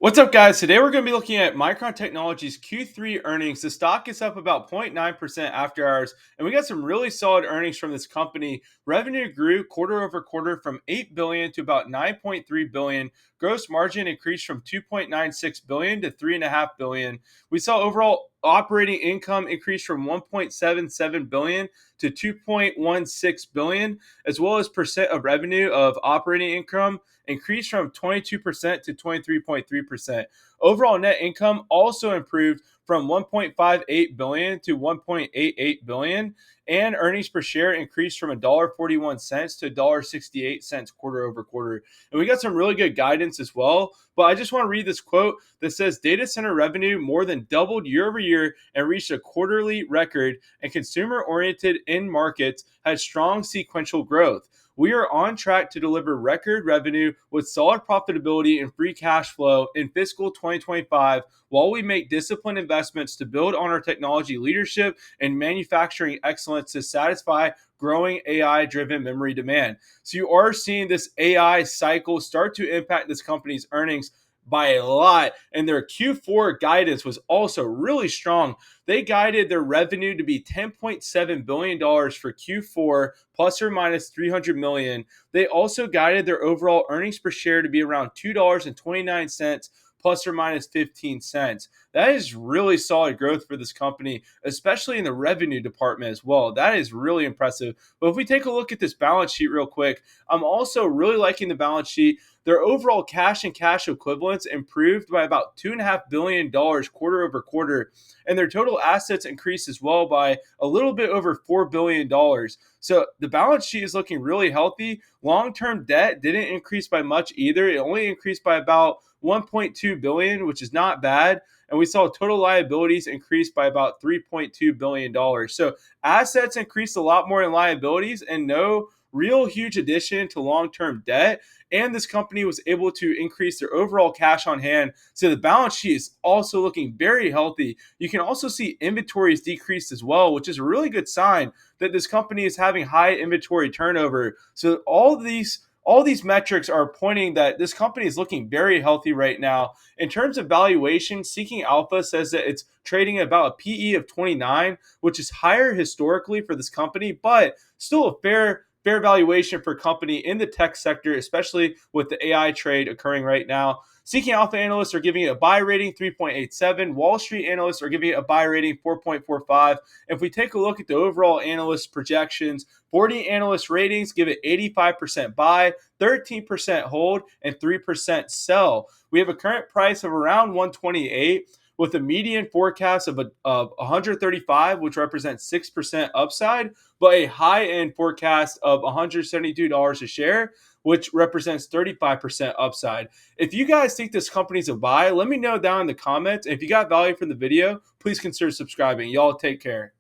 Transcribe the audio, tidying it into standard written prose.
What's up, guys? Today we're going to be looking at Micron Technology's Q3 earnings. The stock is up about 0.9% after hours, and we got some really solid earnings from this company. Revenue grew quarter over quarter from 8 billion to about 9.3 billion. Gross margin increased from 2.96 billion to 3.5 billion. We saw overall operating income increase from 1.77 billion to 2.16 billion, as well as percent of revenue of operating income increased from 22% to 23.3%. Overall net income also improved from 1.58 billion to 1.88 billion, and earnings per share increased from $1.41 to $1.68 quarter over quarter. And we got some really good guidance as well. But I just want to read this quote that says data center revenue more than doubled year over year and reached a quarterly record, and consumer oriented end markets had strong sequential growth. We are on track to deliver record revenue with solid profitability and free cash flow in fiscal 2025 while we make disciplined investments to build on our technology leadership and manufacturing excellence to satisfy growing AI-driven memory demand. So you are seeing this AI cycle start to impact this company's earnings by a lot, and their Q4 guidance was also really strong. They guided their revenue to be $10.7 billion for Q4, plus or minus 300 million. They also guided their overall earnings per share to be around $2.29, plus or minus 15 cents. That is really solid growth for this company, especially in the revenue department as well. That is really impressive. But if we take a look at this balance sheet real quick, I'm also really liking the balance sheet. Their overall cash and cash equivalents improved by about $2.5 billion quarter over quarter, and their total assets increased as well by a little bit over $4 billion. So the balance sheet is looking really healthy. Long-term debt didn't increase by much either. It only increased by about 1.2 billion, which is not bad. And we saw total liabilities increase by about $3.2 billion. So assets increased a lot more than liabilities, and no real huge addition to long-term debt. And this company was able to increase their overall cash on hand. So the balance sheet is also looking very healthy. You can also see inventories decreased as well, which is a really good sign that this company is having high inventory turnover. So all these metrics are pointing that this company is looking very healthy right now. In terms of valuation, Seeking Alpha says that it's trading at about a PE of 29, which is higher historically for this company, but still a fair valuation for a company in the tech sector, especially with the AI trade occurring right now. Seeking Alpha analysts are giving it a buy rating 3.87. Wall Street analysts are giving it a buy rating 4.45. If we take a look at the overall analyst projections, 40 analyst ratings give it 85% buy, 13% hold, and 3% sell. We have a current price of around 128 with a median forecast of 135, which represents 6% upside, but a high-end forecast of $172 a share, which represents 35% upside. If you guys think this company's a buy, let me know down in the comments. And if you got value from the video, please consider subscribing. Y'all take care.